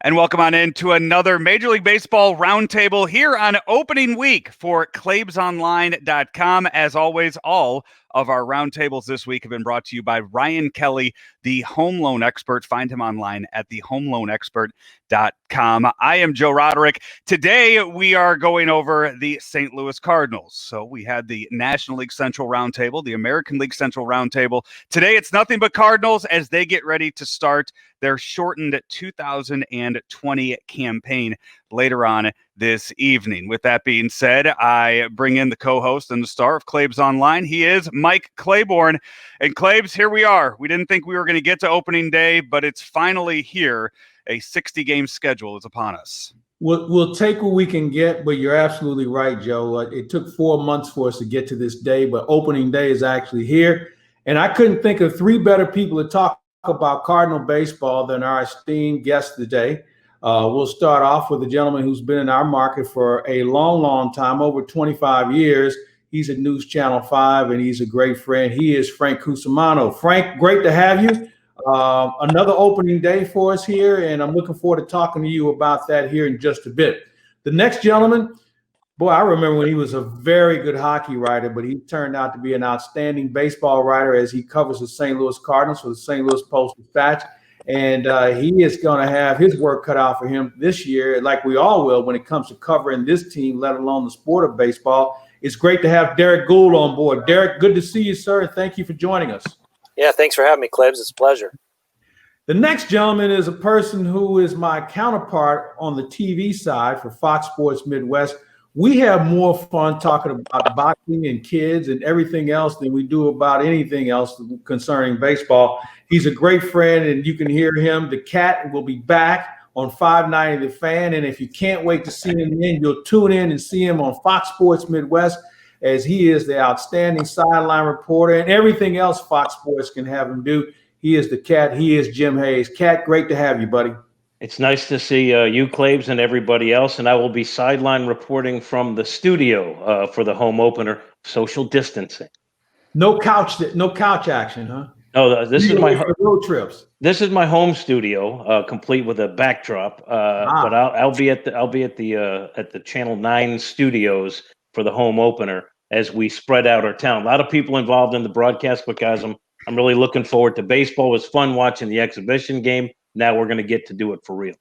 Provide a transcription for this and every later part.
And welcome on into another Major League Baseball Roundtable here on opening week for claibsonline.com. As always, all of our roundtables this week have been brought to you by Ryan Kelley, the home loan expert. Find him online at thehomeloanexpert.com. I am Joe Roderick. Today, we are going over the St. Louis Cardinals. So we had the National League Central Roundtable, the American League Central Roundtable. Today, it's nothing but Cardinals as they get ready to start their shortened 2020 campaign later on this evening. With that being said, I bring in the co-host and the star of Claibs Online. He is Mike Claiborne. And Claibs, here we are. We didn't think we were going to get to opening day, but it's finally here. A 60-game schedule is upon us. We'll take what we can get, but you're absolutely right, Joe. It took 4 months for us to get to this day, but opening day is actually here. And I couldn't think of three better people to talk about Cardinal baseball than our esteemed guest today. We'll start off with a gentleman who's been in our market for a long time, over 25 years. He's at News Channel 5, and he's a great friend. He is Frank Cusumano. Frank, great to have you. Another opening day for us here, and I'm looking forward to talking to you about that here in just a bit. The next gentleman, boy, I remember when he was a very good hockey writer, but he turned out to be an outstanding baseball writer as he covers the St. Louis Cardinals for the St. Louis Post-Dispatch. And he is going to have his work cut out for him this year, like we all will when it comes to covering this team, let alone the sport of baseball. It's great to have Derrick Goold on board. Derrick, good to see you, sir, and thank you for joining us. Yeah, thanks for having me, Claibs. It's a pleasure. The next gentleman is a person who is my counterpart on the TV side for Fox Sports Midwest. We have more fun talking about boxing and kids and everything else than we do about anything else concerning baseball. He's a great friend, and you can hear him. The Cat will be back on 590 The Fan, and if you can't wait to see him then, you'll tune in and see him on Fox Sports Midwest, as he is the outstanding sideline reporter and everything else Fox Sports can have him do. He is the Cat. He is Jim Hayes. Cat, great to have you, buddy. It's nice to see you, Claibs, and everybody else. And I will be sideline reporting from the studio for the home opener, social distancing. No couch action, huh? No, this is my road trips. This is my home studio, complete with a backdrop. But I'll be at the Channel 9 studios for the home opener as we spread out our town. A lot of people involved in the broadcast, but guys, I'm really looking forward to baseball. It was fun watching the exhibition game. Now we're going to get to do it for real.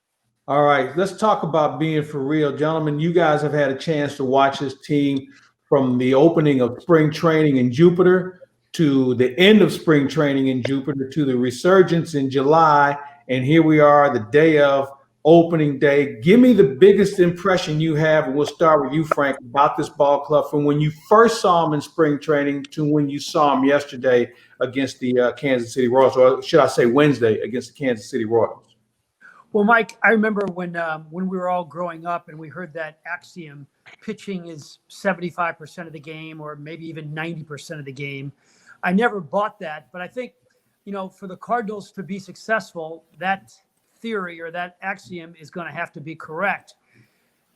All right, let's talk about being for real. Gentlemen, you guys have had a chance to watch this team from the opening of spring training in Jupiter to the end of spring training in Jupiter to the resurgence in July. And here we are, the day of opening day. Give me the biggest impression you have, and we'll start with you, Frank, about this ball club from when you first saw them in spring training to when you saw them yesterday against the Kansas City Royals, or should I say Wednesday against the Kansas City Royals. Well, Mike, I remember when we were all growing up and we heard that axiom, pitching is 75% of the game or maybe even 90% of the game. I never bought that, but I think, for the Cardinals to be successful, that theory or that axiom is going to have to be correct.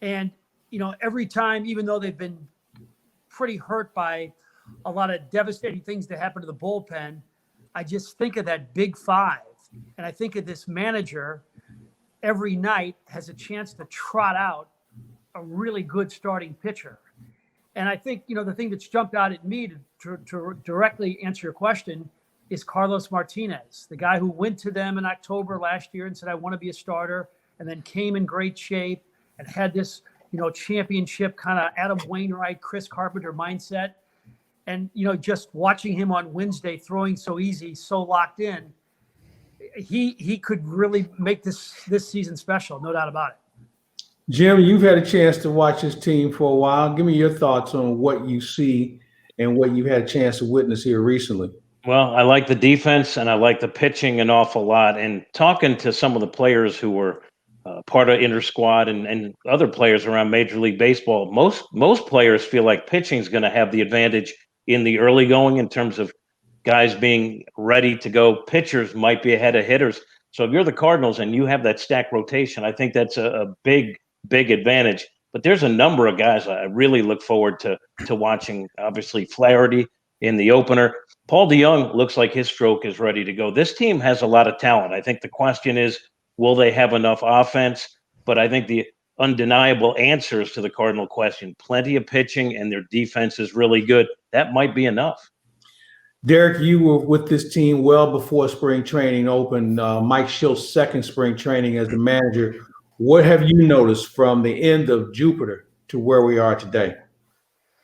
And, every time, even though they've been pretty hurt by a lot of devastating things that happen to the bullpen, I just think of that big five. And I think of this manager every night has a chance to trot out a really good starting pitcher. And I think, the thing that's jumped out at me to directly answer your question is Carlos Martinez, the guy who went to them in October last year and said, I want to be a starter, and then came in great shape and had this, championship kind of Adam Wainwright, Chris Carpenter mindset. And, just watching him on Wednesday throwing so easy, so locked in, he could really make this season special, no doubt about it. Jim, you've had a chance to watch this team for a while. Give me your thoughts on what you see and what you've had a chance to witness here recently. Well, I like the defense and I like the pitching an awful lot. And talking to some of the players who were part of inter squad and other players around Major League Baseball, most players feel like pitching is going to have the advantage in the early going in terms of guys being ready to go. Pitchers might be ahead of hitters. So if you're the Cardinals and you have that stack rotation, I think that's a big advantage. But there's a number of guys I really look forward to watching. Obviously, Flaherty in the opener. Paul DeJong looks like his stroke is ready to go. This team has a lot of talent. I think the question is, Will they have enough offense? But I think the undeniable answers to the Cardinal question, plenty of pitching and their defense is really good. That might be enough. Derrick, you were with this team well before spring training opened. Mike Schilt's second spring training as the manager. What have you noticed from the end of Jupiter to where we are today?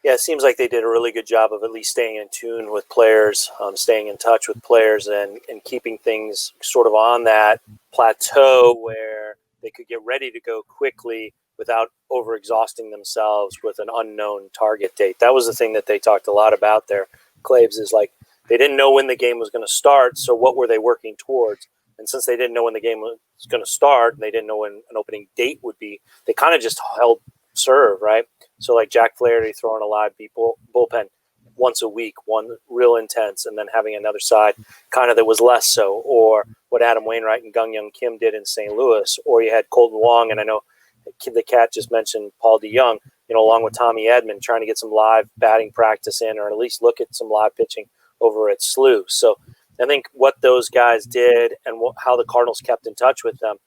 Yeah, it seems like they did a really good job of at least staying in tune with players, staying in touch with players, and keeping things sort of on that plateau where they could get ready to go quickly without overexhausting themselves with an unknown target date. That was the thing that they talked a lot about there, Claibs, is like they didn't know when the game was going to start, so what were they working towards? And since they didn't know when the game was going to start, and they didn't know when an opening date would be, they kind of just held serve, right? So like Jack Flaherty throwing a live bullpen once a week, one real intense, and then having another side kind of that was less so, or what Adam Wainwright and Gung Young Kim did in St. Louis, or you had Colton Wong, and I know the cat just mentioned Paul DeYoung, along with Tommy Edman, trying to get some live batting practice in, or at least look at some live pitching over at SLU. So I think what those guys did and how the Cardinals kept in touch with them.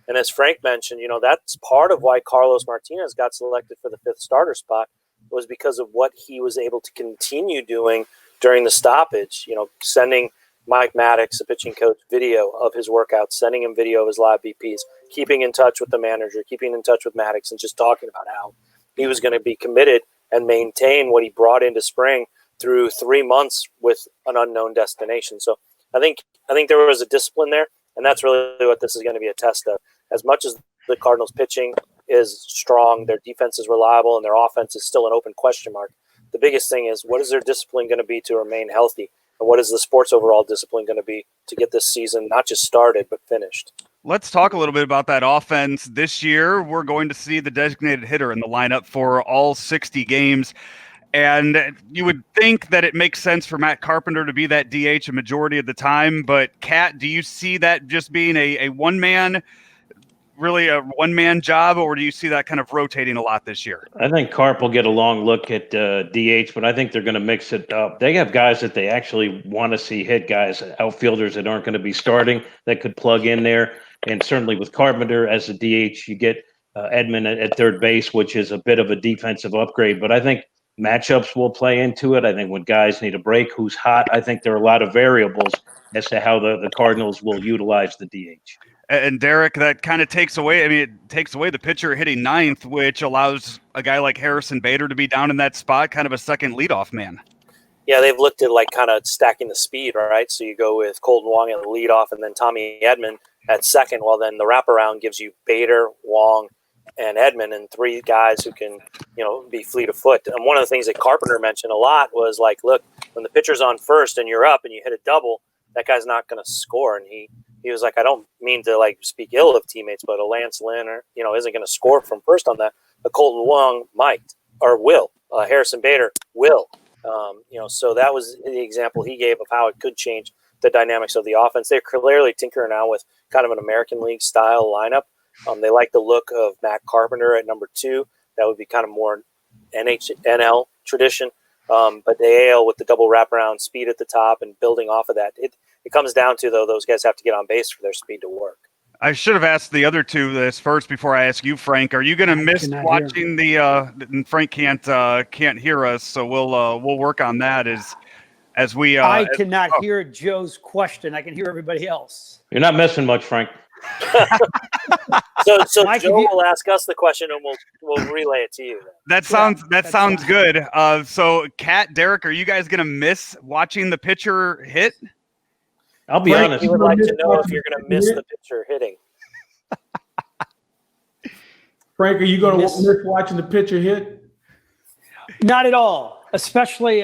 And as Frank mentioned, that's part of why Carlos Martinez got selected for the fifth starter spot, was because of what he was able to continue doing during the stoppage, sending Mike Maddox, the pitching coach, video of his workouts, sending him video of his live BPs, keeping in touch with the manager, keeping in touch with Maddox, and just talking about how he was going to be committed and maintain what he brought into spring through 3 months with an unknown destination. So I think there was a discipline there, and that's really what this is going to be a test of. As much as the Cardinals pitching is strong, their defense is reliable, and their offense is still an open question mark, the biggest thing is, what is their discipline going to be to remain healthy? And what is the sports overall discipline going to be to get this season not just started, but finished? Let's talk a little bit about that offense. This year, we're going to see the designated hitter in the lineup for all 60 games. And you would think that it makes sense for Matt Carpenter to be that DH a majority of the time. But, Kat, do you see that just being a one-man job, or do you see that kind of rotating a lot this year? I think Carp will get a long look at DH, but I think they're going to mix it up. They have guys that they actually want to see hit, guys, outfielders that aren't going to be starting that could plug in there. And certainly with Carpenter as a DH, you get Edman at third base, which is a bit of a defensive upgrade. But I think matchups will play into it. I think when guys need a break, who's hot, I think there are a lot of variables as to how the Cardinals will utilize the DH. And Derrick, that kind of takes away the pitcher hitting ninth, which allows a guy like Harrison Bader to be down in that spot, kind of a second leadoff man. Yeah, they've looked at like kind of stacking the speed, right? So you go with Colton Wong at the leadoff and then Tommy Edman at second. Well, then the wraparound gives you Bader, Wong, and Edman, and three guys who can, be fleet of foot. And one of the things that Carpenter mentioned a lot was like, look, when the pitcher's on first and you're up and you hit a double, that guy's not going to score. And he was like, I don't mean to like speak ill of teammates, but a Lance Lynn isn't going to score from first on that. But Colton Wong might or will. Harrison Bader will. So that was the example he gave of how it could change the dynamics of the offense. They're clearly tinkering now with kind of an American League style lineup. They like the look of Matt Carpenter at number 2. That would be kind of more NL tradition. But the AL with the double wraparound speed at the top and building off of that, it comes down to, though, those guys have to get on base for their speed to work. I should have asked the other two this first before I ask you, Frank. Are you going to miss watching and Frank can't hear us, so we'll work on that as we. I cannot hear Joe's question. I can hear everybody else. You're not missing much, Frank. So Mike, Joe will ask us the question, and we'll relay it to you. That sounds good. So, Kat, Derrick, are you guys going to miss watching the pitcher hit? I'll be honest. We would like to know if you're going to miss the pitcher hitting. Frank, are you going to miss watching the pitcher hit? Not at all, especially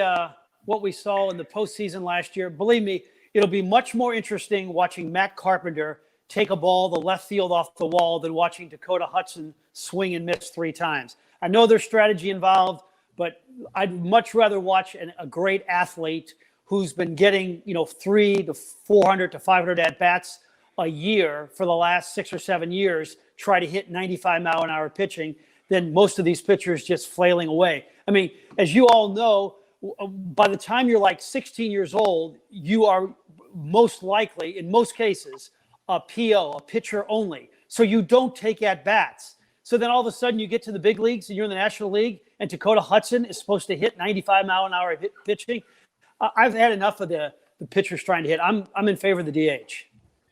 what we saw in the postseason last year. Believe me, it'll be much more interesting watching Matt Carpenter take a ball the left field off the wall than watching Dakota Hudson swing and miss 3 times. I know there's strategy involved, but I'd much rather watch a great athlete who's been getting 300 to 400 to 500 at-bats a year for the last 6 or 7 years try to hit 95-mile-an-hour pitching than most of these pitchers just flailing away. I mean, as you all know, by the time you're like 16 years old, you are most likely, in most cases, a PO, a pitcher only. So you don't take at bats. So then all of a sudden you get to the big leagues and you're in the National League and Dakota Hudson is supposed to hit 95-mile-an-hour pitching. I've had enough of the pitchers trying to hit. I'm in favor of the DH.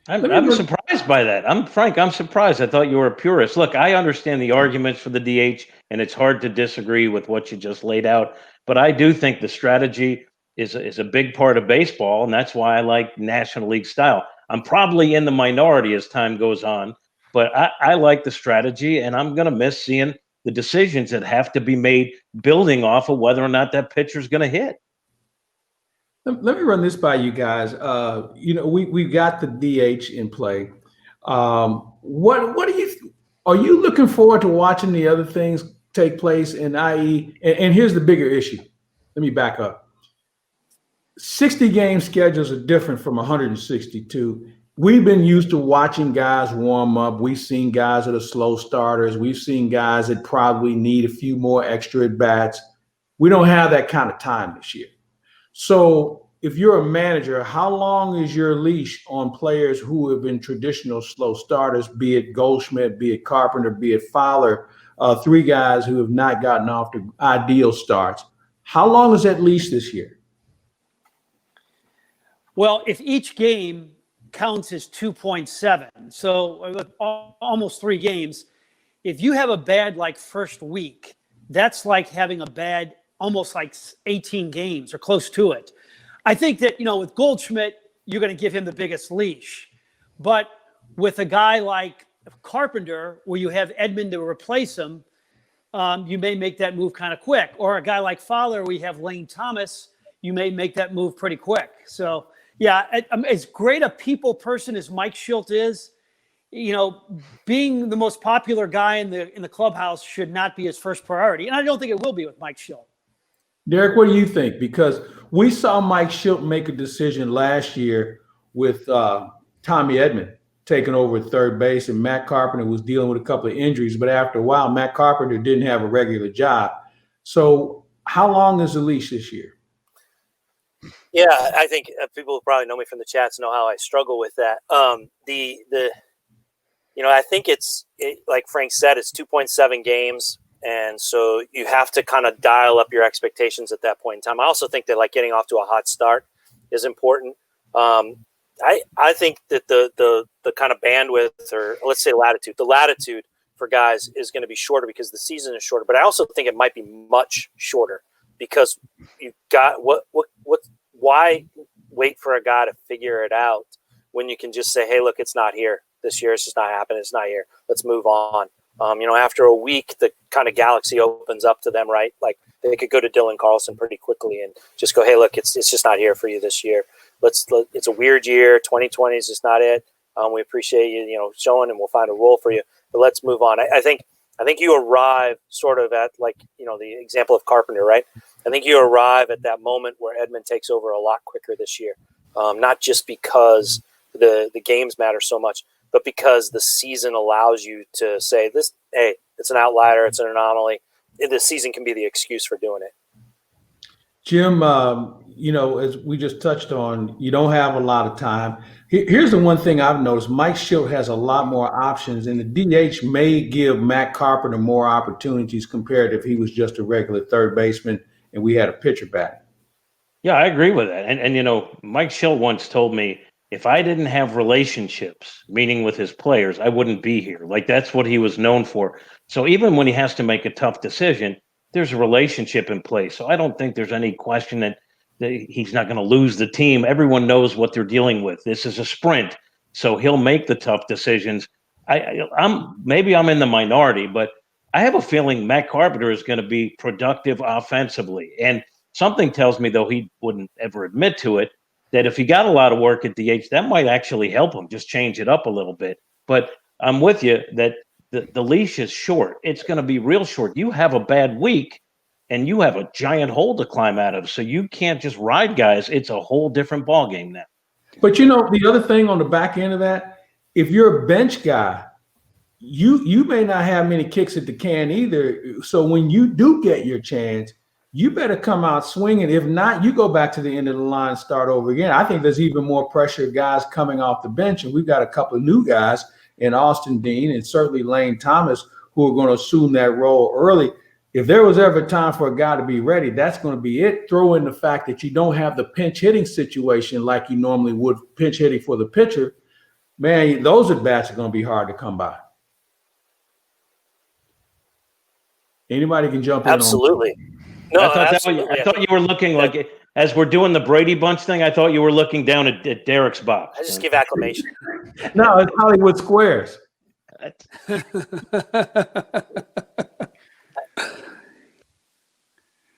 I'm surprised by that. I'm surprised. I thought you were a purist. Look, I understand the arguments for the DH, and it's hard to disagree with what you just laid out. But I do think the strategy is a big part of baseball, and that's why I like National League style. I'm probably in the minority as time goes on, but I like the strategy, and I'm going to miss seeing the decisions that have to be made building off of whether or not that pitcher's going to hit. Let me run this by you guys. We've got the DH in play. What are you looking forward to watching the other things take place? And here's the bigger issue. Let me back up. 60 game schedules are different from 162. We've been used to watching guys warm up. We've seen guys that are slow starters. We've seen guys that probably need a few more extra at bats. We don't have that kind of time this year. So if you're a manager, how long is your leash on players who have been traditional slow starters, be it Goldschmidt, be it Carpenter, be it Fowler, three guys who have not gotten off to ideal starts? How long is that leash this year? Well, if each game counts as 2.7, so almost 3 games, if you have a bad first week, that's like having a bad almost 18 games or close to it. I think that, with Goldschmidt, you're going to give him the biggest leash. But with a guy like Carpenter, where you have Edman to replace him, you may make that move kind of quick. Or a guy like Fowler, we have Lane Thomas, you may make that move pretty quick. So, yeah, as great a people person as Mike Shildt is, being the most popular guy in the clubhouse should not be his first priority. And I don't think it will be with Mike Shildt. Derek, what do you think? Because we saw Mike Shildt make a decision last year with Tommy Edman taking over at third base, and Matt Carpenter was dealing with a couple of injuries. But after a while, Matt Carpenter didn't have a regular job. So how long is the leash this year? Yeah, I think people who probably know me from the chats know how I struggle with that. I think like Frank said, it's 2.7 games. And so you have to kind of dial up your expectations at that point in time. I also think that getting off to a hot start is important. I think that the kind of bandwidth, or let's say the latitude for guys is going to be shorter because the season is shorter. But I also think it might be much shorter because you've got why wait for a guy to figure it out when you can just say, hey, look, it's not here this year. It's just not happening. It's not here. Let's move on. After a week, the kind of galaxy opens up to them, right? Like they could go to Dylan Carlson pretty quickly and just go, hey, look, it's just not here for you this year. It's a weird year. 2020 is just not it. We appreciate you, showing, and we'll find a role for you. But let's move on. I think you arrive sort of at the example of Carpenter, right? I think you arrive at that moment where Edman takes over a lot quicker this year, not just because the games matter so much, but because the season allows you to say this, hey, it's an outlier, it's an anomaly. The season can be the excuse for doing it. Jim, as we just touched on, you don't have a lot of time. Here's the one thing I've noticed. Mike Shildt has a lot more options, and the DH may give Matt Carpenter more opportunities compared to if he was just a regular third baseman and we had a pitcher back. Yeah, I agree with that. And Mike Shildt once told me, if I didn't have relationships, meaning with his players, I wouldn't be here. That's what he was known for. So even when he has to make a tough decision, there's a relationship in place. So I don't think there's any question that he's not going to lose the team. Everyone knows what they're dealing with. This is a sprint. So he'll make the tough decisions. Maybe I'm in the minority, but I have a feeling Matt Carpenter is going to be productive offensively. And something tells me, though he wouldn't ever admit to it, that if he got a lot of work at DH, that might actually help him, just change it up a little bit. But I'm with you that the leash is short. It's going to be real short. You have a bad week, and you have a giant hole to climb out of. So you can't just ride guys. It's a whole different ballgame now. But the other thing on the back end of that, if you're a bench guy, you may not have many kicks at the can either. So when you do get your chance, you better come out swinging. If not, you go back to the end of the line and start over again. I think there's even more pressure of guys coming off the bench, and we've got a couple of new guys in Austin Dean and certainly Lane Thomas who are going to assume that role early. If there was ever time for a guy to be ready, that's going to be it. Throw in the fact that you don't have the pinch hitting situation like you normally would, pinch hitting for the pitcher. Man, those at-bats are going to be hard to come by. Anybody can jump in. Absolutely. No, I thought you were looking like, as we're doing the Brady Bunch thing, I thought you were looking down at Derrick's box. I just give acclamation. No, it's Hollywood Squares.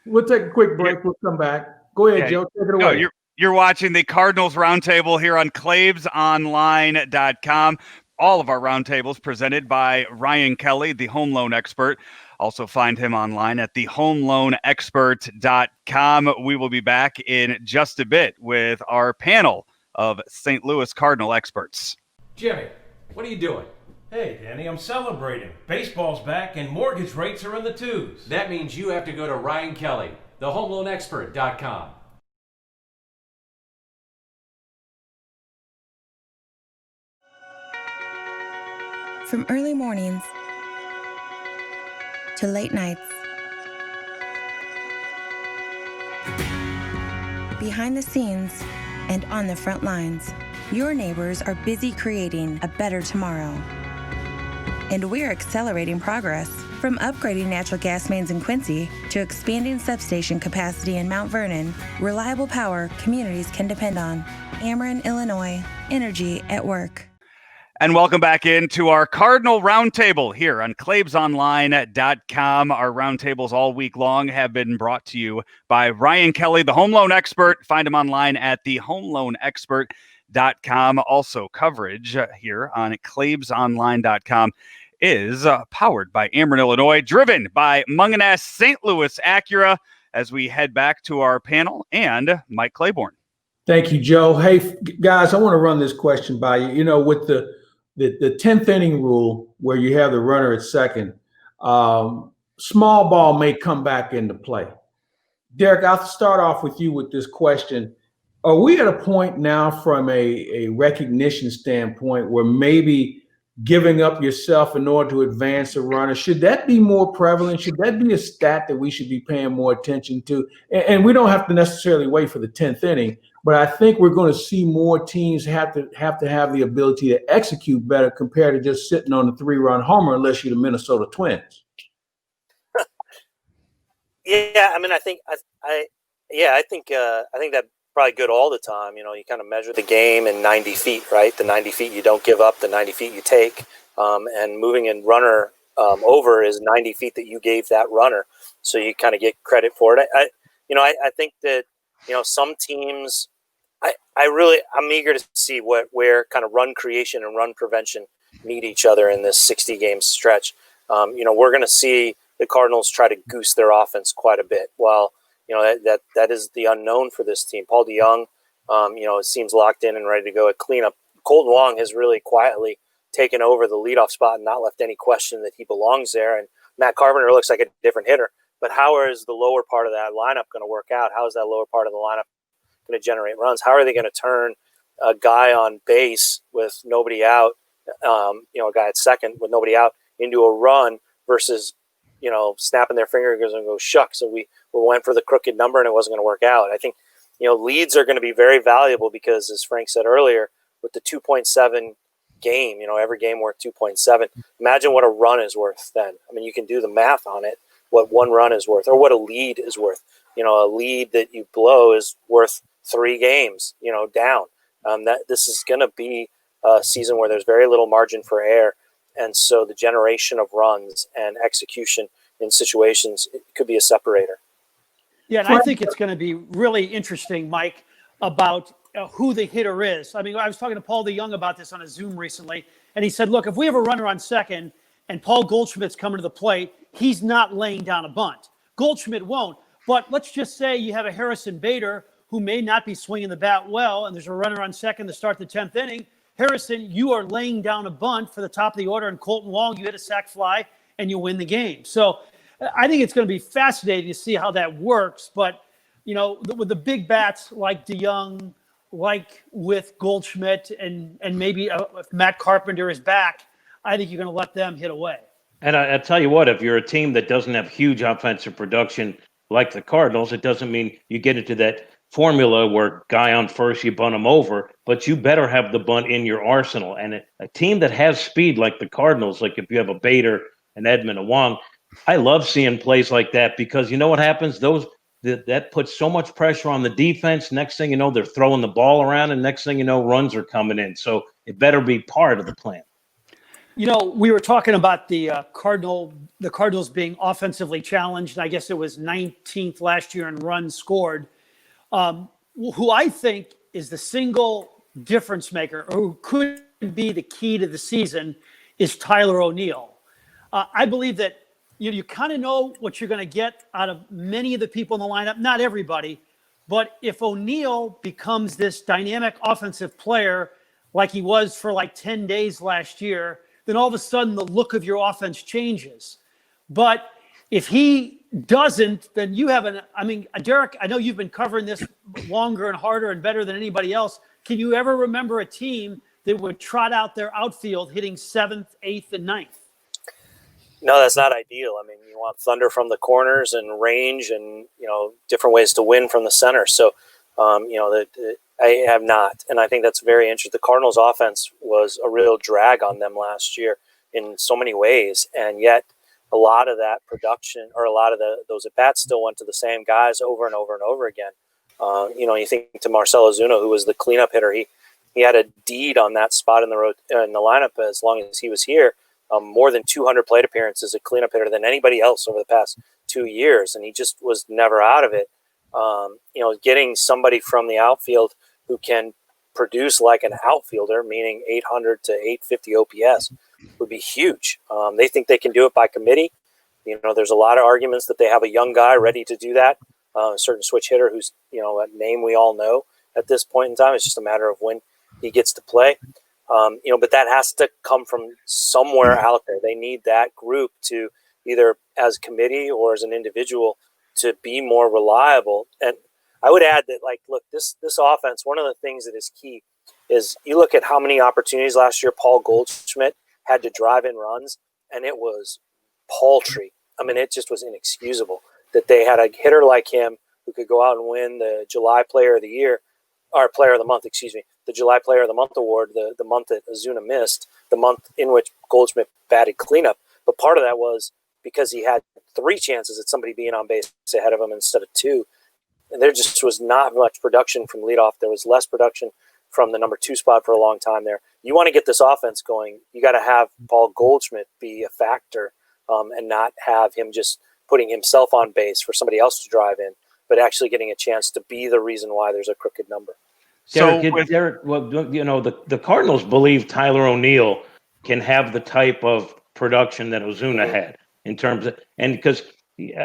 We'll take a quick break. We'll come back. Go ahead, Joe. Take it away. You're watching the Cardinals Roundtable here on claibsonline.com. All of our roundtables presented by Ryan Kelley, the home loan expert. Also find him online at thehomeloanexpert.com. We will be back in just a bit with our panel of St. Louis Cardinal experts. Jimmy, what are you doing? Hey, Danny, I'm celebrating. Baseball's back and mortgage rates are in the twos. That means you have to go to Ryan Kelley, thehomeloanexpert.com. From early mornings to late nights, behind the scenes and on the front lines, your neighbors are busy creating a better tomorrow. And we're accelerating progress. From upgrading natural gas mains in Quincy to expanding substation capacity in Mount Vernon, reliable power communities can depend on. Ameren, Illinois, energy at work. And welcome back into our Cardinal Roundtable here on claibsonline.com. Our roundtables all week long have been brought to you by Ryan Kelley, the home loan expert. Find him online at thehomeloanexpert.com. Also, coverage here on claibsonline.com is powered by Ameren, Illinois, driven by Mungenast St. Louis Acura, as we head back to our panel and Mike Claiborne. Thank you, Joe. Hey, guys, I want to run this question by you. You know, with the 10th inning rule where you have the runner at second, small ball may come back into play. Derrick, I'll start off with you with this question. Are we at a point now from a recognition standpoint where maybe giving up yourself in order to advance a runner, should that be more prevalent? Should that be a stat that we should be paying more attention to? And we don't have to necessarily wait for the 10th inning, but I think we're going to see more teams have to have the ability to execute better compared to just sitting on a 3-run homer, unless you're the Minnesota Twins. Yeah, I mean, I think that's probably good all the time. You know, you kind of measure the game in 90 feet, right? The 90 feet you don't give up, the 90 feet you take, and moving in runner over is 90 feet that you gave that runner. So you kind of get credit for it. I think that, you know, some teams, I'm eager to see where kind of run creation and run prevention meet each other in this 60 game stretch. We're going to see the Cardinals try to goose their offense quite a bit. Well, you know, that is the unknown for this team. Paul DeYoung, it seems locked in and ready to go at cleanup. Colton Wong has really quietly taken over the leadoff spot and not left any question that he belongs there. And Matt Carpenter looks like a different hitter. But how is the lower part of that lineup going to work out? How is that lower part of the lineup going to generate runs? How are they going to turn a guy on base with nobody out, a guy at second with nobody out, into a run versus, snapping their fingers and go, shucks, so we went for the crooked number and it wasn't going to work out. I think, leads are going to be very valuable because, as Frank said earlier, with the 2.7 game, every game worth 2.7. Imagine what a run is worth then. I mean, you can do the math on it, what one run is worth or what a lead is worth. A lead that you blow is worth 3 games, down. This is going to be a season where there's very little margin for error. And so the generation of runs and execution in situations, it could be a separator. Yeah, and I think it's going to be really interesting, Mike, about who the hitter is. I mean, I was talking to Paul DeYoung about this on a Zoom recently, and he said, look, if we have a runner on second and Paul Goldschmidt's coming to the plate, he's not laying down a bunt. Goldschmidt won't. But let's just say you have a Harrison Bader who may not be swinging the bat well, and there's a runner on second to start the 10th inning. Harrison, you are laying down a bunt for the top of the order, and Colton Wong, you hit a sac fly, and you win the game. So I think it's going to be fascinating to see how that works. But, with the big bats like DeYoung, like with Goldschmidt, and maybe if Matt Carpenter is back, I think you're going to let them hit away. And I tell you what, if you're a team that doesn't have huge offensive production like the Cardinals, it doesn't mean you get into that formula where guy on first, you bunt him over, but you better have the bunt in your arsenal. And a team that has speed like the Cardinals, like if you have a Bader, an Edman, a Wong, I love seeing plays like that because you know what happens? That puts so much pressure on the defense. Next thing you know, they're throwing the ball around, and next thing you know, runs are coming in. So it better be part of the plan. We were talking about the Cardinals being offensively challenged. I guess it was 19th last year in runs scored. Who I think is the single difference maker, or who could be the key to the season, is Tyler O'Neill. I believe that you kind of know what you're going to get out of many of the people in the lineup. Not everybody, but if O'Neill becomes this dynamic offensive player like he was for like 10 days last year, then all of a sudden the look of your offense changes. But if he doesn't, then you have Derrick, I know you've been covering this longer and harder and better than anybody else. Can you ever remember a team that would trot out their outfield hitting 7th, 8th, and 9th? No, that's not ideal. I mean, you want thunder from the corners and range and, different ways to win from the center. So, I have not. And I think that's very interesting. The Cardinals offense was a real drag on them last year in so many ways. And yet a lot of that production, or a lot of those at-bats still went to the same guys over and over and over again. You think to Marcell Ozuna, who was the cleanup hitter. He had a deed on that spot in the lineup as long as he was here. More than 200 plate appearances as a cleanup hitter than anybody else over the past 2 years. And he just was never out of it. Getting somebody from the outfield who can produce like an outfielder, meaning 800 to 850 OPS, would be huge. They think they can do it by committee. There's a lot of arguments that they have a young guy ready to do that, a certain switch hitter who's, a name we all know at this point in time. It's just a matter of when he gets to play. But that has to come from somewhere out there. They need that group to either as committee or as an individual to be more reliable. And I would add that, this offense, one of the things that is key is you look at how many opportunities last year Paul Goldschmidt had to drive in runs, and it was paltry. I mean, it just was inexcusable that they had a hitter like him who could go out and win the July Player of the Year, or Player of the Month, the July Player of the Month award, the month that Ozuna missed, the month in which Goldschmidt batted cleanup. But part of that was because he had 3 chances at somebody being on base ahead of him instead of 2. And there just was not much production from leadoff. There was less production from the number 2 spot for a long time there. You want to get this offense going, you got to have Paul Goldschmidt be a factor, and not have him just putting himself on base for somebody else to drive in, but actually getting a chance to be the reason why there's a crooked number. Derrick, the Cardinals believe Tyler O'Neill can have the type of production that Ozuna had in terms of, and because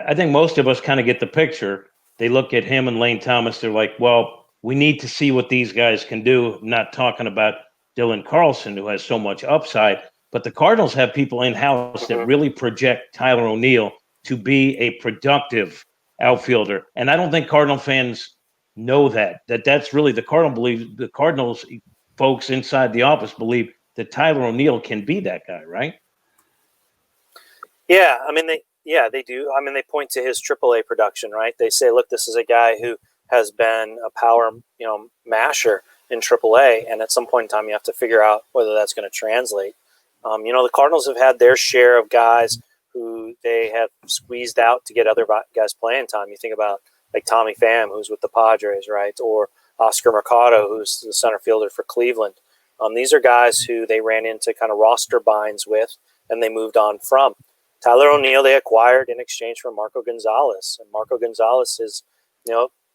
I think most of us kind of get the picture. They look at him and Lane Thomas. They're like, well, we need to see what these guys can do. Not talking about Dylan Carlson, who has so much upside, but the Cardinals have people in-house that really project Tyler O'Neill to be a productive outfielder. And I don't think Cardinal fans know that's really the Cardinals folks inside the office believe that Tyler O'Neill can be that guy, right? Yeah, they do. I mean, they point to his AAA production, right? They say, look, this is a guy who has been a power, masher in AAA, and at some point in time, you have to figure out whether that's going to translate. The Cardinals have had their share of guys who they have squeezed out to get other guys playing time. You think about like Tommy Pham, who's with the Padres, right? Or Oscar Mercado, who's the center fielder for Cleveland. These are guys who they ran into kind of roster binds with, and they moved on from. Tyler O'Neill they acquired in exchange for Marco Gonzalez. And Marco Gonzalez is,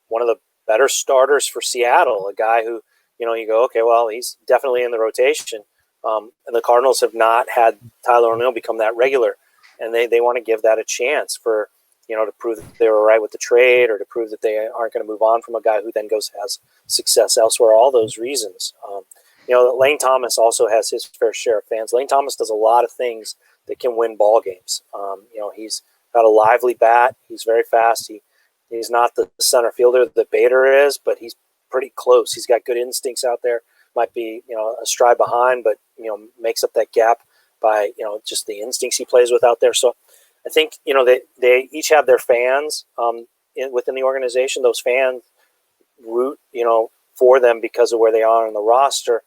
one of the better starters for Seattle, a guy who, you go, okay, well, he's definitely in the rotation. And the Cardinals have not had Tyler O'Neill become that regular. And they want to give that a chance for, to prove that they were right with the trade, or to prove that they aren't going to move on from a guy who then has success elsewhere, all those reasons. Lane Thomas also has his fair share of fans. Lane Thomas does a lot of things that can win ball games. He's got a lively bat. He's very fast. He's not the center fielder that Bader is, but he's pretty close. He's got good instincts out there. Might be, a stride behind, but, makes up that gap by, just the instincts he plays with out there. So I think, they each have their fans within the organization. Those fans root, for them because of where they are on the roster.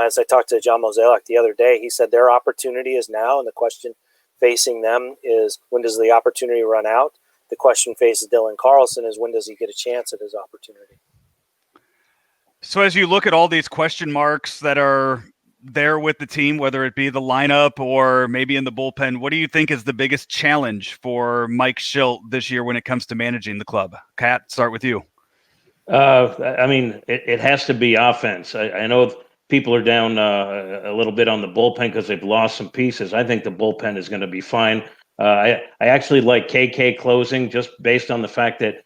As I talked to John Mozeliak the other day, he said their opportunity is now, and the question facing them is, when does the opportunity run out? The question faces Dylan Carlson is, when does he get a chance at his opportunity? So as you look at all these question marks that are there with the team, whether it be the lineup or maybe in the bullpen, what do you think is the biggest challenge for Mike Shildt this year when it comes to managing the club? Kat, start with you. It has to be offense. I know people are down a little bit on the bullpen because they've lost some pieces. I think the bullpen is going to be fine. I actually like KK closing just based on the fact that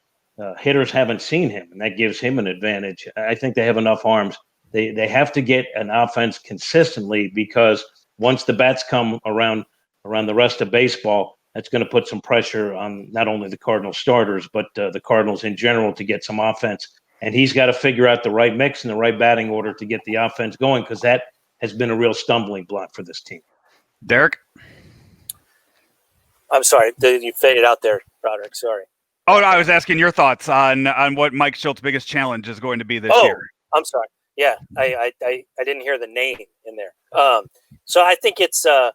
hitters haven't seen him, and that gives him an advantage. I think they have enough arms. They have to get an offense consistently, because once the bats come around the rest of baseball, that's going to put some pressure on not only the Cardinals starters, but the Cardinals in general to get some offense. And he's got to figure out the right mix and the right batting order to get the offense going, because that has been a real stumbling block for this team. Derrick? I'm sorry. You faded out there, Roderick. Sorry. Oh, no, I was asking your thoughts on what Mike Shildt's biggest challenge is going to be this year. I'm sorry. Yeah, I didn't hear the name in there. So I think it's a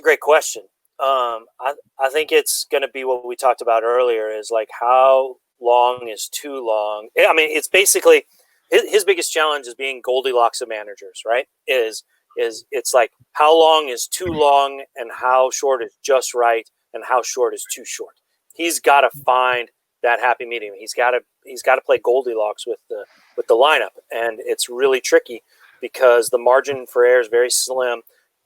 great question. I think it's going to be what we talked about earlier, is like, how long is too long? I mean, it's basically his biggest challenge is being Goldilocks of managers, right? Is it's like, how long is too long, and how short is just right, and how short is too short. He's got to find that happy medium. He's got to play Goldilocks with the lineup, and it's really tricky because the margin for error is very slim,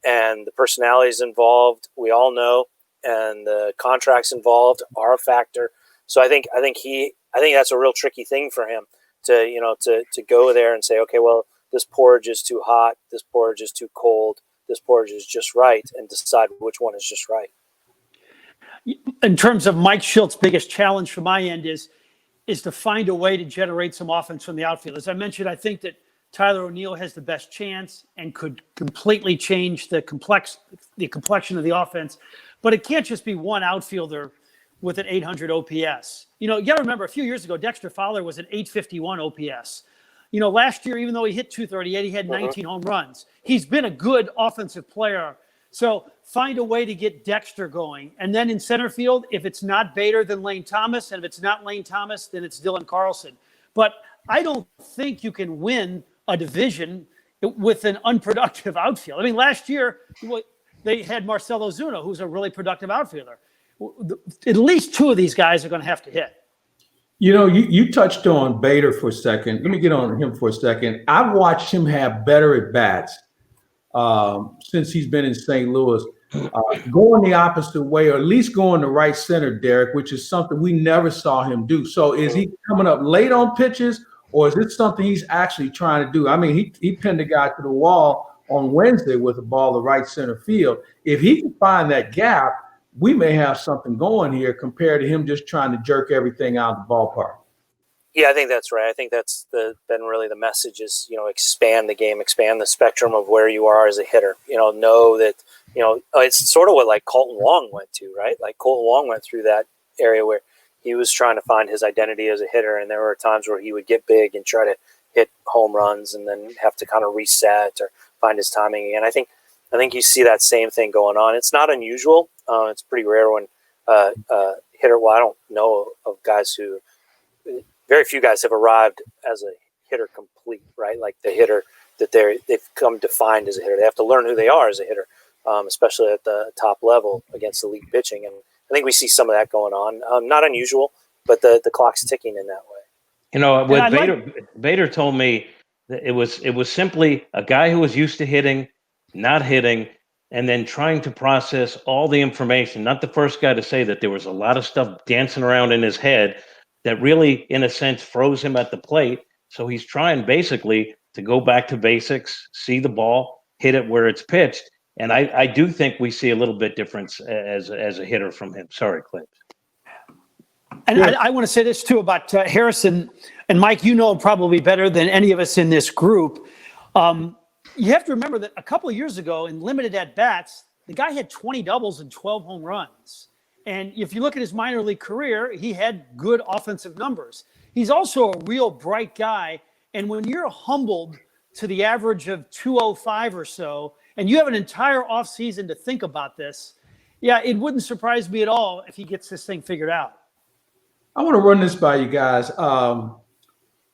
and the personalities involved, we all know, and the contracts involved are a factor. So I think that's a real tricky thing for him to go there and say, okay, well, this porridge is too hot, this porridge is too cold, this porridge is just right, and decide which one is just right. In terms of Mike Shildt's biggest challenge from my end is to find a way to generate some offense from the outfield. As I mentioned, I think that Tyler O'Neill has the best chance and could completely change the complexion of the offense. But it can't just be one outfielder with an 800 OPS. You got to remember, a few years ago, Dexter Fowler was an 851 OPS. Last year, even though he hit 238, he had 19 home runs. He's been a good offensive player. So find a way to get Dexter going. And then in center field, if it's not Bader, then Lane Thomas. And if it's not Lane Thomas, then it's Dylan Carlson. But I don't think you can win a division with an unproductive outfield. I mean, last year, they had Marcell Ozuna, who's a really productive outfielder. At least two of these guys are going to have to hit. You touched on Bader for a second. Let me get on him for a second. I've watched him have better at-bats since he's been in St. Louis, going the opposite way, or at least going the right center, Derrick, which is something we never saw him do. So is he coming up late on pitches, or is it something he's actually trying to do? I mean, he pinned a guy to the wall on Wednesday with a ball to right center field. If he can find that gap, we may have something going here compared to him just trying to jerk everything out of the ballpark. Yeah, I think that's right. I think that's been really the message is, expand the game, expand the spectrum of where you are as a hitter. Know that, it's sort of what like Colton Wong went to, right? Like Colton Wong went through that area where he was trying to find his identity as a hitter. And there were times where he would get big and try to hit home runs and then have to kind of reset or find his timing again. I think you see that same thing going on. It's not unusual. It's pretty rare when hitter, well, I don't know of guys who, very few guys have arrived as a hitter complete, right? Like the hitter that they've come defined as a hitter. They have to learn who they are as a hitter, especially at the top level against elite pitching. And I think we see some of that going on. Not unusual, but the clock's ticking in that way. What Bader told me that it was simply a guy who was used to hitting, not hitting, and then trying to process all the information. Not the first guy to say that there was a lot of stuff dancing around in his head that really, in a sense, froze him at the plate. So he's trying basically to go back to basics, see the ball, hit it where it's pitched. And I do think we see a little bit difference as a hitter from him. Sorry, Claibs. And I want to say this too about Harrison and Mike. You know probably better than any of us in this group. You have to remember that a couple of years ago in limited at bats, the guy had 20 doubles and 12 home runs. And if you look at his minor league career, he had good offensive numbers. He's also a real bright guy. And when you're humbled to the average of 205 or so, and you have an entire offseason to think about this, yeah, it wouldn't surprise me at all if he gets this thing figured out. I want to run this by you guys.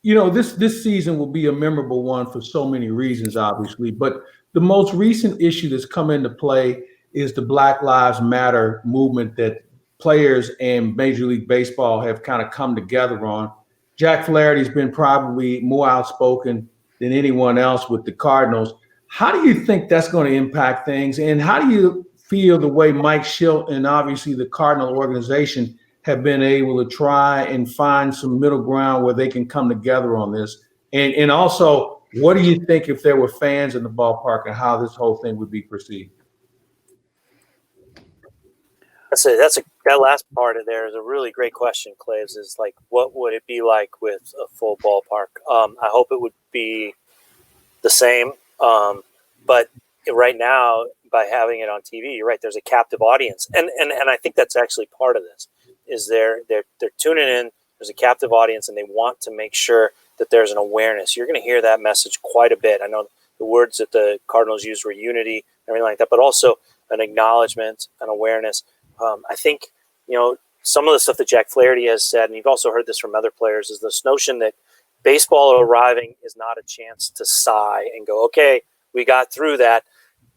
This season will be a memorable one for so many reasons, obviously. But the most recent issue that's come into play is the Black Lives Matter movement that players and Major League Baseball have kind of come together on. Jack Flaherty's been probably more outspoken than anyone else with the Cardinals. How do you think that's going to impact things? And how do you feel the way Mike Schilt and obviously the Cardinal organization have been able to try and find some middle ground where they can come together on this? And also, what do you think if there were fans in the ballpark and how this whole thing would be perceived? That last part of there is a really great question, Claibs, is like, what would it be like with a full ballpark? I hope it would be the same. But right now, by having it on TV, you're right, there's a captive audience. And I think that's actually part of this, is they're tuning in, there's a captive audience, and they want to make sure that there's an awareness. You're going to hear that message quite a bit. I know the words that the Cardinals used were unity, everything like that, but also an acknowledgement, an awareness. I think, some of the stuff that Jack Flaherty has said, and you've also heard this from other players, is this notion that baseball arriving is not a chance to sigh and go, okay, we got through that.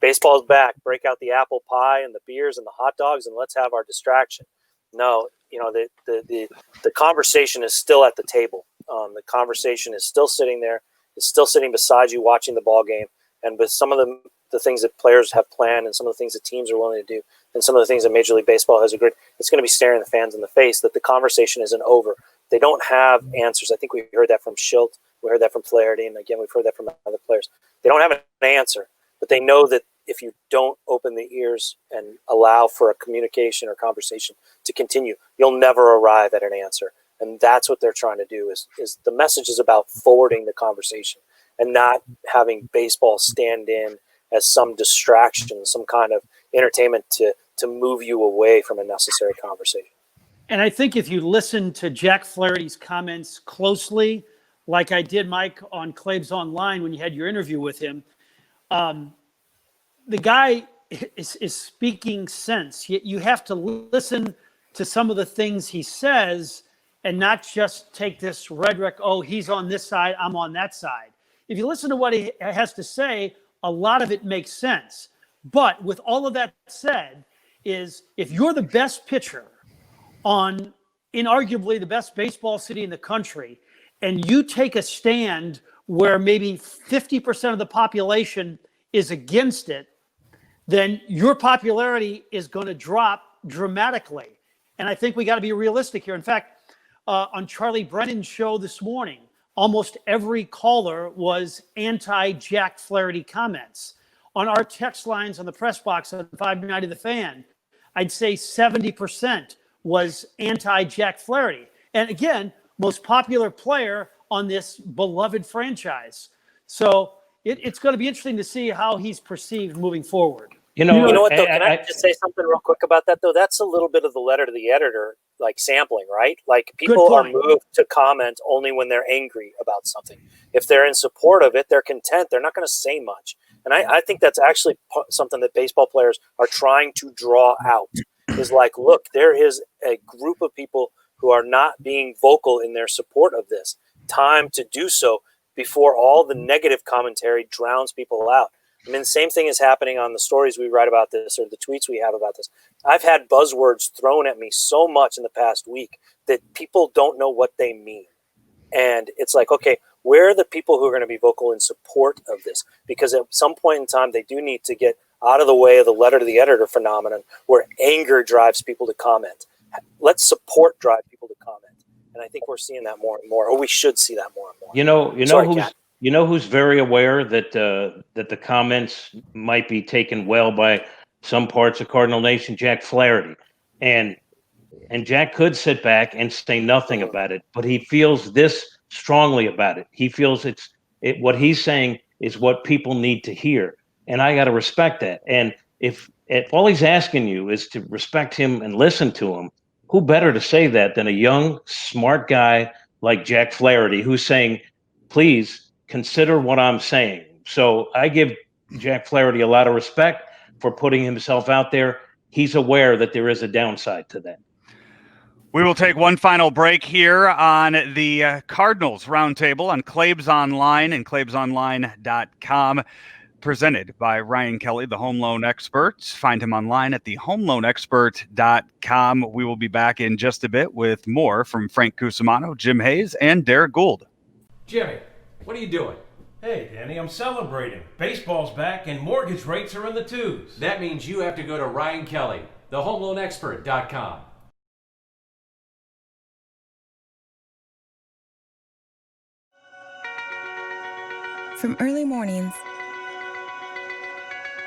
Baseball's back. Break out the apple pie and the beers and the hot dogs and let's have our distraction. No, the conversation is still at the table. The conversation is still sitting there. It's still sitting beside you watching the ball game. And with some of the things that players have planned and some of the things that teams are willing to do and some of the things that Major League Baseball has agreed, it's going to be staring the fans in the face that the conversation isn't over. They don't have answers. I think we heard that from Schilt. We heard that from Flaherty. And again, we've heard that from other players. They don't have an answer, but they know that if you don't open the ears and allow for a communication or conversation to continue, you'll never arrive at an answer. And that's what they're trying to do is the message is about forwarding the conversation and not having baseball stand in as some distraction, some kind of entertainment to move you away from a necessary conversation. And I think if you listen to Jack Flaherty's comments closely, like I did, Mike, on Claibs Online when you had your interview with him, the guy is speaking sense. You have to listen to some of the things he says and not just take this rhetoric, oh, he's on this side, I'm on that side. If you listen to what he has to say, a lot of it makes sense. But with all of that said, is if you're the best pitcher on inarguably the best baseball city in the country, and you take a stand where maybe 50% of the population is against it, then your popularity is going to drop dramatically. And I think we got to be realistic here. In fact, on Charlie Brennan's show this morning, almost every caller was anti-Jack Flaherty comments. On our text lines on the press box on 590 The Fan, I'd say 70% was anti-Jack Flaherty. And again, most popular player on this beloved franchise. So it's going to be interesting to see how he's perceived moving forward. You know what, though? Can I just say something real quick about that, though? That's a little bit of the letter to the editor, like sampling, right? Like people are moved to comment only when they're angry about something. If they're in support of it, they're content. They're not going to say much. And I think that's actually something that baseball players are trying to draw out is like, look, there is a group of people who are not being vocal in their support of this. Time to do so before all the negative commentary drowns people out. I mean, the same thing is happening on the stories we write about this or the tweets we have about this. I've had buzzwords thrown at me so much in the past week that people don't know what they mean. And it's like, okay, where are the people who are going to be vocal in support of this? Because at some point in time, they do need to get out of the way of the letter to the editor phenomenon where anger drives people to comment. Let's support drive people to comment. And I think we're seeing that more and more, or we should see that more and more. You know You know who's very aware that that the comments might be taken well by some parts of Cardinal Nation? Jack Flaherty. And Jack could sit back and say nothing about it, but he feels this strongly about it. He feels what he's saying is what people need to hear. And I got to respect that. And if all he's asking you is to respect him and listen to him, who better to say that than a young, smart guy like Jack Flaherty, who's saying, please consider what I'm saying. So I give Jack Flaherty a lot of respect for putting himself out there. He's aware that there is a downside to that. We will take one final break here on the Cardinals Roundtable on Claibs Online and claibsonline.com, presented by Ryan Kelley, the home loan expert. Find him online at thehomeloanexpert.com. We will be back in just a bit with more from Frank Cusumano, Jim Hayes, and Derrick Goold. Jimmy, what are you doing? Hey, Danny, I'm celebrating. Baseball's back and mortgage rates are in the twos. That means you have to go to Ryan Kelley, thehomeloanexpert.com. From early mornings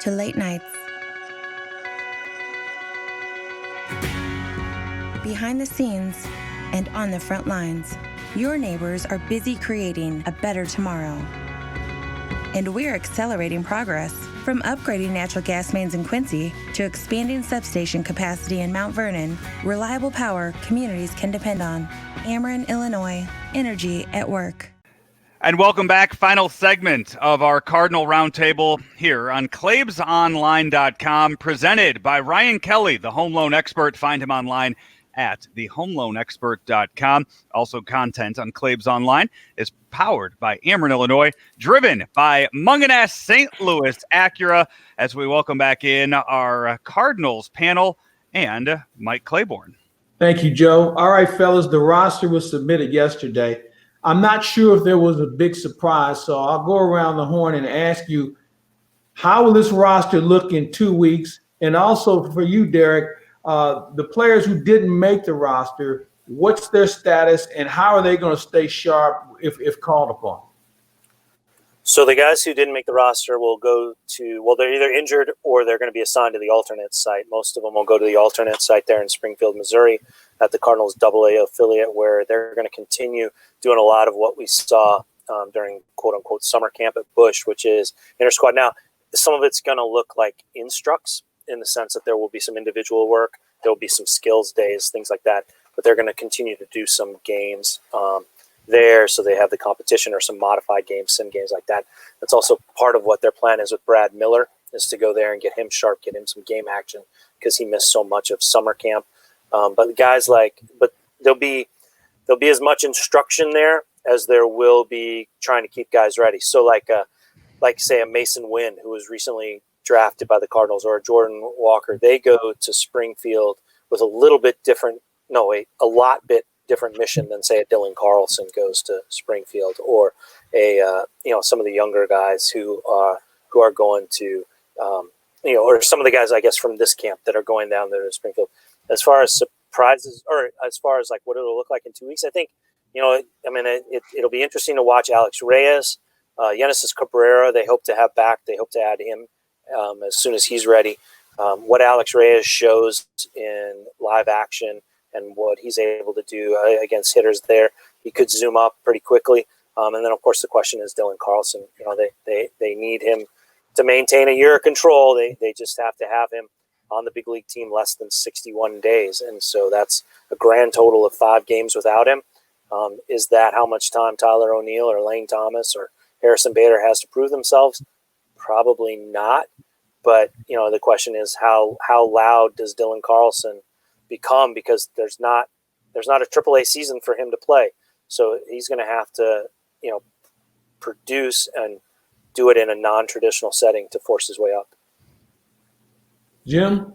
to late nights, behind the scenes and on the front lines, your neighbors are busy creating a better tomorrow. And we're accelerating progress, from upgrading natural gas mains in Quincy to expanding substation capacity in Mount Vernon. Reliable power communities can depend on. Ameren, Illinois. Energy at work. And welcome back. Final segment of our Cardinal Roundtable here on claibsonline.com, presented by Ryan Kelley, the home loan expert. Find him online at thehomeloanexpert.com. Also, content on Claibs Online is powered by Ameren, Illinois, driven by Munganess St. Louis Acura, as we welcome back in our Cardinals panel and Mike Claiborne. Thank you, Joe. All right, fellas, the roster was submitted yesterday. I'm not sure if there was a big surprise, so I'll go around the horn and ask you, how will this roster look in 2 weeks? And also for you, Derrick, the players who didn't make the roster, what's their status and how are they going to stay sharp if called upon? So the guys who didn't make the roster will go to, well, they're either injured or they're going to be assigned to the alternate site. Most of them will go to the alternate site there in Springfield, Missouri, at the Cardinals AA affiliate, where they're going to continue doing a lot of what we saw during quote-unquote summer camp at Busch, which is inter-squad. Now, some of it's going to look like instructs in the sense that there will be some individual work, there will be some skills days, things like that, but they're going to continue to do some games there, so they have the competition or some modified games, sim games like that. That's also part of what their plan is with Brad Miller, is to go there and get him sharp, get him some game action, because he missed so much of summer camp. But guys but there'll be as much instruction there as there will be trying to keep guys ready. So like say a Mason Wynn, who was recently drafted by the Cardinals, or a Jordan Walker, they go to Springfield with a lot bit different mission than say a Dylan Carlson goes to Springfield, or some of the younger guys who are going to or some of the guys I guess from this camp that are going down there to Springfield. As far as surprises, or as far as like what it'll look like in 2 weeks, I think it'll be interesting to watch Alex Reyes, Genesis Cabrera. They hope to have back. They hope to add him as soon as he's ready. What Alex Reyes shows in live action and what he's able to do against hitters there, he could zoom up pretty quickly. And then, of course, the question is Dylan Carlson. They need him to maintain a year of control. They just have to have him on the big league team less than 61 days. And so that's a grand total of 5 games without him. Is that how much time Tyler O'Neill or Lane Thomas or Harrison Bader has to prove themselves? Probably not. But, the question is how loud does Dylan Carlson become, because there's not a AAA season for him to play. So he's going to have to, produce and do it in a non-traditional setting to force his way up. Jim?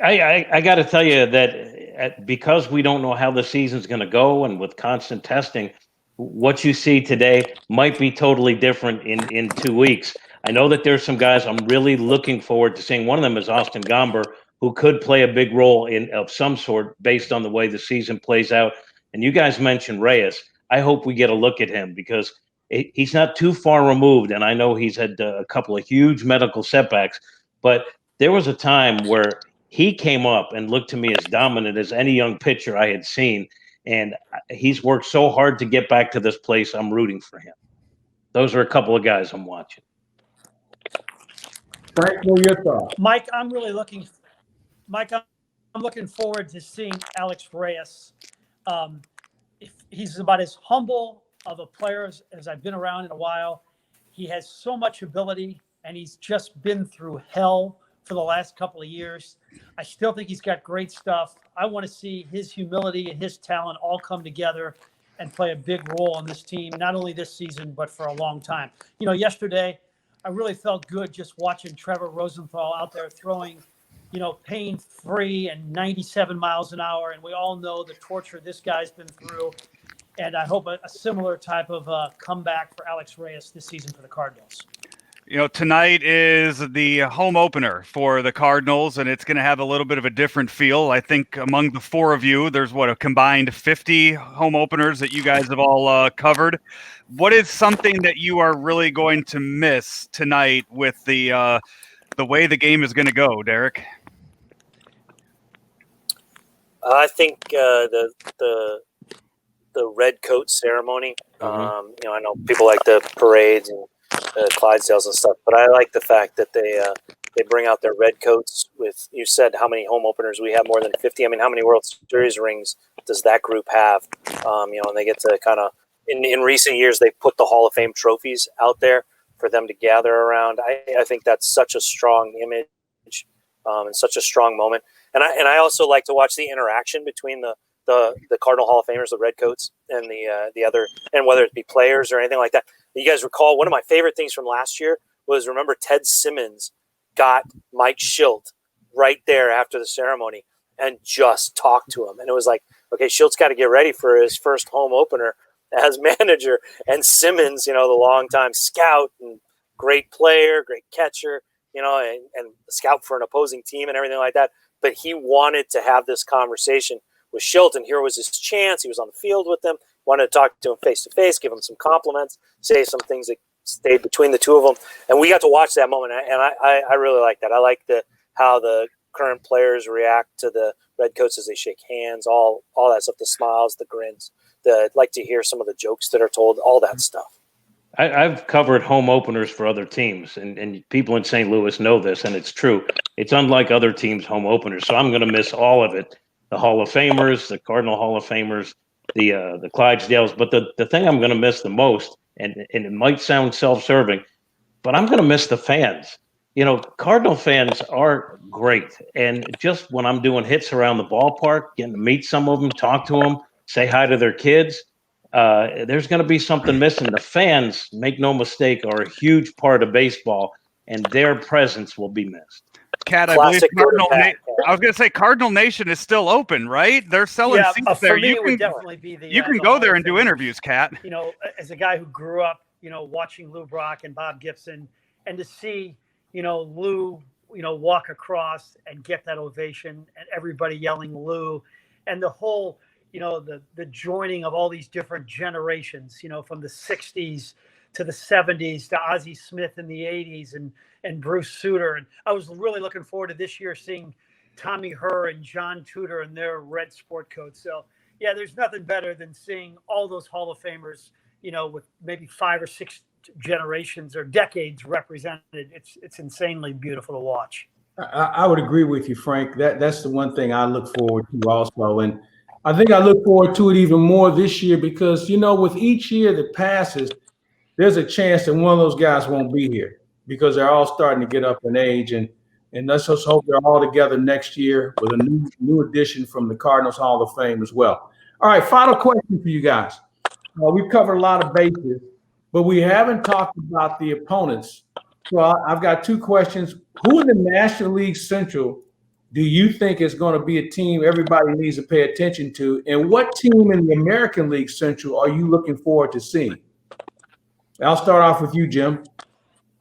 I got to tell you that because we don't know how the season's going to go, and with constant testing, what you see today might be totally different in 2 weeks. I know that there's some guys I'm really looking forward to seeing. One of them is Austin Gomber, who could play a big role of some sort based on the way the season plays out. And you guys mentioned Reyes. I hope we get a look at him, because he's not too far removed. And I know he's had a couple of huge medical setbacks, but there was a time where he came up and looked to me as dominant as any young pitcher I had seen. And he's worked so hard to get back to this place. I'm rooting for him. Those are a couple of guys I'm watching. Frank, what are your thoughts? Mike, I'm looking forward to seeing Alex Reyes. If he's about as humble of a player as I've been around in a while. He has so much ability, and he's just been through hell for the last couple of years. I still think he's got great stuff. I want to see his humility and his talent all come together and play a big role on this team, not only this season, but for a long time. You know, yesterday, I really felt good just watching Trevor Rosenthal out there throwing, you know, pain-free and 97 miles an hour. And we all know the torture this guy's been through. And I hope a similar type of comeback for Alex Reyes this season for the Cardinals. You know, tonight is the home opener for the Cardinals, and it's going to have a little bit of a different feel. I think among the four of you, there's a combined 50 home openers that you guys have all covered. What is something that you are really going to miss tonight with the way the game is going to go, Derrick? I think the red coat ceremony. You know, I know people like the parades and Clydesdales and stuff, but I like the fact that they bring out their red coats with, you said how many home openers we have, more than 50. I mean, how many World Series rings does that group have? You know, and they get to kind of, in recent years, they've put the Hall of Fame trophies out there for them to gather around. I think that's such a strong image and such a strong moment. And I also like to watch the interaction between the Cardinal Hall of Famers, the Redcoats, and the other, and whether it be players or anything like that. You guys recall one of my favorite things from last year was, remember, Ted Simmons got Mike Schilt right there after the ceremony and just talked to him. And it was like, okay, Schilt's got to get ready for his first home opener as manager. And Simmons, you know, the longtime scout and great player, great catcher, you know, and scout for an opposing team and everything like that. But he wanted to have this conversation with Schilt, and here was his chance. He was on the field with them, wanted to talk to him face to face, give him some compliments, say some things that stayed between the two of them. And we got to watch that moment, and I really like that. I like how the current players react to the Redcoats as they shake hands, all that stuff, the smiles, the grins. I'd like to hear some of the jokes that are told, all that stuff. I've covered home openers for other teams, and people in St. Louis know this, and it's true. It's unlike other teams' home openers, so I'm going to miss all of it. The Hall of Famers, the Cardinal Hall of Famers, the Clydesdales. But the thing I'm going to miss the most, and it might sound self-serving, but I'm going to miss the fans. You know, Cardinal fans are great. And just when I'm doing hits around the ballpark, getting to meet some of them, talk to them, say hi to their kids, there's going to be something missing. The fans, make no mistake, are a huge part of baseball, and their presence will be missed. Cat, I believe I was going to say Cardinal Nation is still open, right? They're selling seats there. You can definitely be the. You can go there and do interviews, Cat. You know, as a guy who grew up, you know, watching Lou Brock and Bob Gibson, and to see, you know, Lou, you know, walk across and get that ovation, and everybody yelling Lou, and the whole, you know, the joining of all these different generations, you know, from the '60s to the '70s to Ozzie Smith in the '80s and Bruce Sutter. And I was really looking forward to this year seeing Tommy Herr and John Tudor in their red sport coats. So, yeah, there's nothing better than seeing all those Hall of Famers, you know, with maybe 5 or 6 generations or decades represented. It's insanely beautiful to watch. I would agree with you, Frank. That's the one thing I look forward to also. And I think I look forward to it even more this year because, you know, with each year that passes, there's a chance that one of those guys won't be here because they're all starting to get up in age. And let's just hope they're all together next year with a new addition from the Cardinals Hall of Fame as well. All right, final question for you guys. We've covered a lot of bases, but we haven't talked about the opponents. So I've got 2 questions. Who in the National League Central do you think is going to be a team everybody needs to pay attention to? And what team in the American League Central are you looking forward to seeing? I'll start off with you, Jim.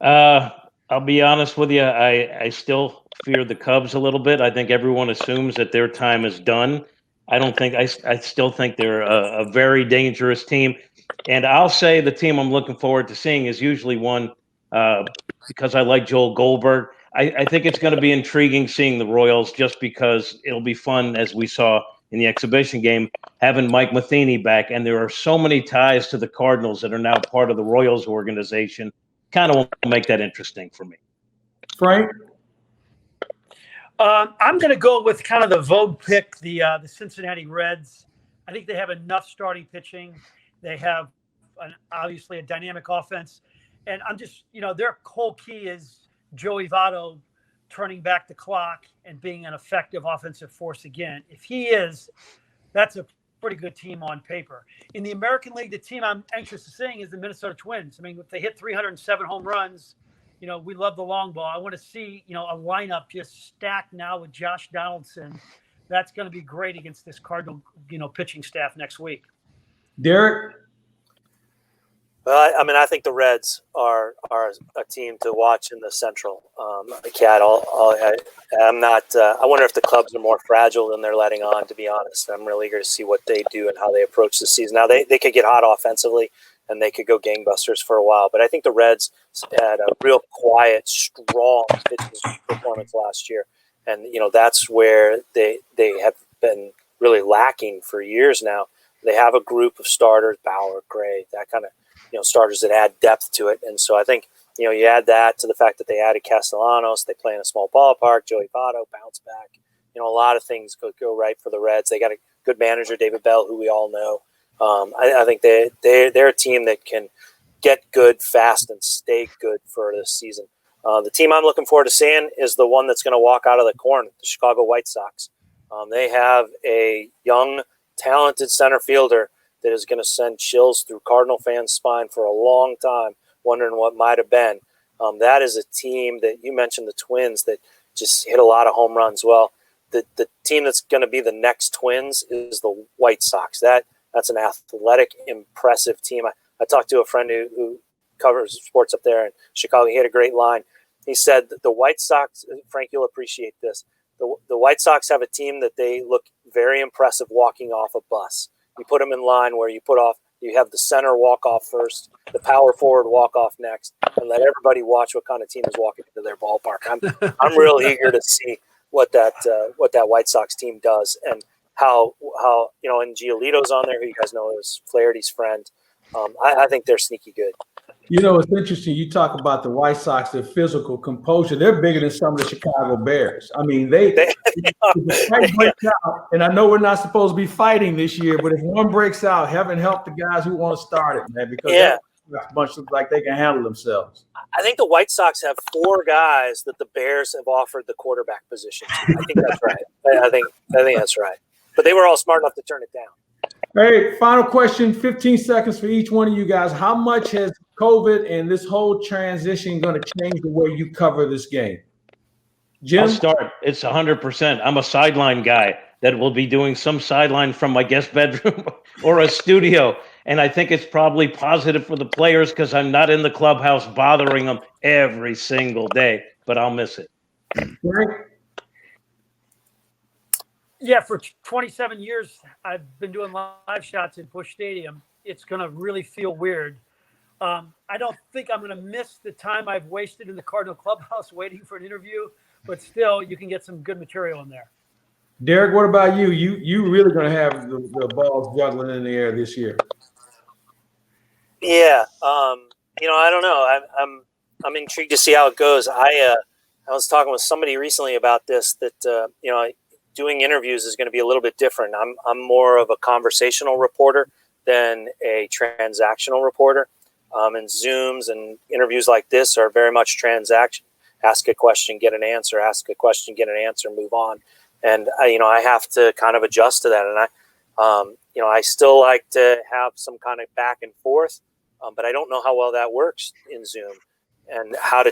I'll be honest with you. I still fear the Cubs a little bit. I think everyone assumes that their time is done. I still think they're a very dangerous team. And I'll say the team I'm looking forward to seeing is usually one because I like Joel Goldberg. I think it's going to be intriguing seeing the Royals just because it'll be fun, as we saw in the exhibition game, having Mike Matheny back. And there are so many ties to the Cardinals that are now part of the Royals organization. Kind of will make that interesting for me. Frank? I'm going to go with kind of the vogue pick, the Cincinnati Reds. I think they have enough starting pitching. They have obviously a dynamic offense. And I'm just, their whole key is Joey Votto turning back the clock and being an effective offensive force again. If he is, that's a pretty good team on paper. In the American League, the team I'm anxious to see is the Minnesota Twins. I mean, if they hit 307 home runs, we love the long ball. I want to see, a lineup just stacked now with Josh Donaldson. That's going to be great against this Cardinal, pitching staff next week. Derrick? Well, I think the Reds are a team to watch in the Central. Cat, I'm not. I wonder if the Cubs are more fragile than they're letting on. To be honest, I'm really eager to see what they do and how they approach the season. Now they could get hot offensively and they could go gangbusters for a while, but I think the Reds had a real quiet, strong pitching performance last year, and that's where they have been really lacking for years now. They have a group of starters, Bauer, Gray, that kind of. Starters that add depth to it. And so I think, you add that to the fact that they added Castellanos, they play in a small ballpark, Joey Votto, bounce back. A lot of things go right for the Reds. They got a good manager, David Bell, who we all know. I think they're a team that can get good fast and stay good for this season. The team I'm looking forward to seeing is the one that's going to walk out of the corn, the Chicago White Sox. They have a young, talented center fielder that is going to send chills through Cardinal fans' spine for a long time, wondering what might have been. That is a team that you mentioned, the Twins, that just hit a lot of home runs. Well, the team that's going to be the next Twins is the White Sox. That's an athletic, impressive team. I talked to a friend who covers sports up there in Chicago. He had a great line. He said that the White Sox, Frank, you'll appreciate this, the White Sox have a team that they look very impressive walking off a bus. You put them in line where you have the center walk off first, the power forward walk off next, and let everybody watch what kind of team is walking into their ballpark. I'm real eager to see what that White Sox team does and how and Giolito's on there, who you guys know is Flaherty's friend. I think they're sneaky good. It's interesting. You talk about the White Sox, their physical composure. They're bigger than some of the Chicago Bears. I mean, the fight breaks out, and I know we're not supposed to be fighting this year, but if one breaks out, heaven help the guys who want to start it, man, because that bunch looks like they can handle themselves. I think the White Sox have 4 guys that the Bears have offered the quarterback position to. I think that's right. I think that's right. But they were all smart enough to turn it down. Hey, final question, 15 seconds for each one of you guys. How much has COVID and this whole transition going to change the way you cover this game? Jim? I'll start. It's 100%. I'm a sideline guy that will be doing some sideline from my guest bedroom or a studio. And I think it's probably positive for the players because I'm not in the clubhouse bothering them every single day, but I'll miss it. Right. Yeah, for 27 years, I've been doing live shots at Busch Stadium. It's going to really feel weird. I don't think I'm going to miss the time I've wasted in the Cardinal clubhouse waiting for an interview, but still, you can get some good material in there. Derrick, what about you? You really going to have the balls juggling in the air this year? Yeah, I don't know. I'm intrigued to see how it goes. I was talking with somebody recently about this that doing interviews is going to be a little bit different. I'm more of a conversational reporter than a transactional reporter. And Zooms and interviews like this are very much transaction. Ask a question, get an answer. Ask a question, get an answer, move on. And I have to kind of adjust to that. And I still like to have some kind of back and forth, but I don't know how well that works in Zoom. And how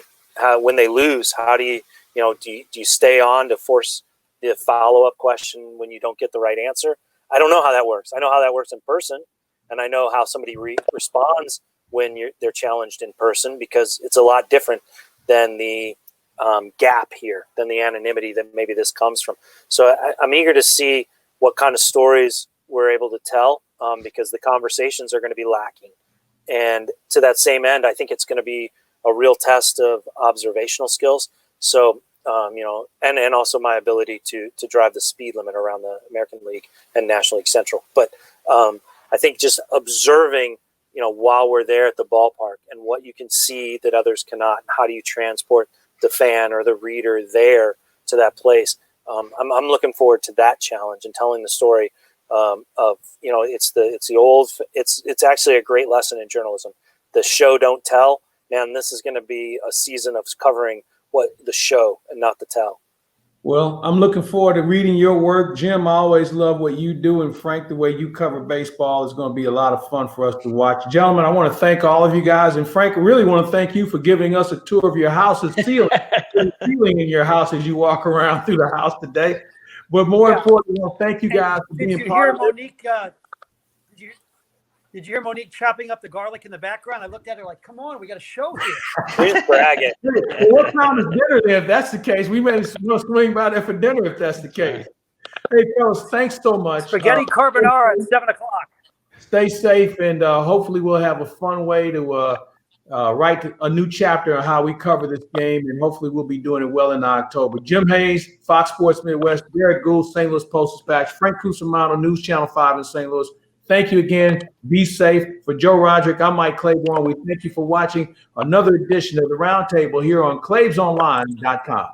when they lose, how do you stay on to force the follow-up question when you don't get the right answer? I don't know how that works. I know how that works in person, and I know how somebody responds when they're challenged in person, because it's a lot different than the gap here, than the anonymity that maybe this comes from. So I'm eager to see what kind of stories we're able to tell, because the conversations are going to be lacking. And to that same end, I think it's going to be a real test of observational skills. So, and also my ability to drive the speed limit around the American League and National League Central. But I think just observing, while we're there at the ballpark and what you can see that others cannot, and how do you transport the fan or the reader there to that place? I'm looking forward to that challenge and telling the story of it's actually a great lesson in journalism. The show don't tell. Man, this is going to be a season of covering what the show and not the tell. Well, I'm looking forward to reading your work, Jim. I always love what you do, and Frank, the way you cover baseball is going to be a lot of fun for us to watch. Gentlemen, I want to thank all of you guys, and Frank, I really want to thank you for giving us a tour of your house's ceiling in your house as you walk around through the house today. But more importantly, I want to thank you guys for being part of it. Did you hear Monique chopping up the garlic in the background? I looked at her like, come on, we got a show here. She's bragging. Well, what time is dinner then, if that's the case? We may swing by there for dinner if that's the case. Hey, fellas, thanks so much. Spaghetti carbonara at 7 o'clock. Stay safe, and hopefully we'll have a fun way to write a new chapter on how we cover this game, and hopefully we'll be doing it well in October. Jim Hayes, Fox Sports Midwest, Derrick Goold, St. Louis Post-Dispatch, Frank Cusumano, News Channel 5 in St. Louis. Thank you again. Be safe. For Joe Roderick, I'm Mike Claiborne. We thank you for watching another edition of the Roundtable here on ClaibsOnline.com.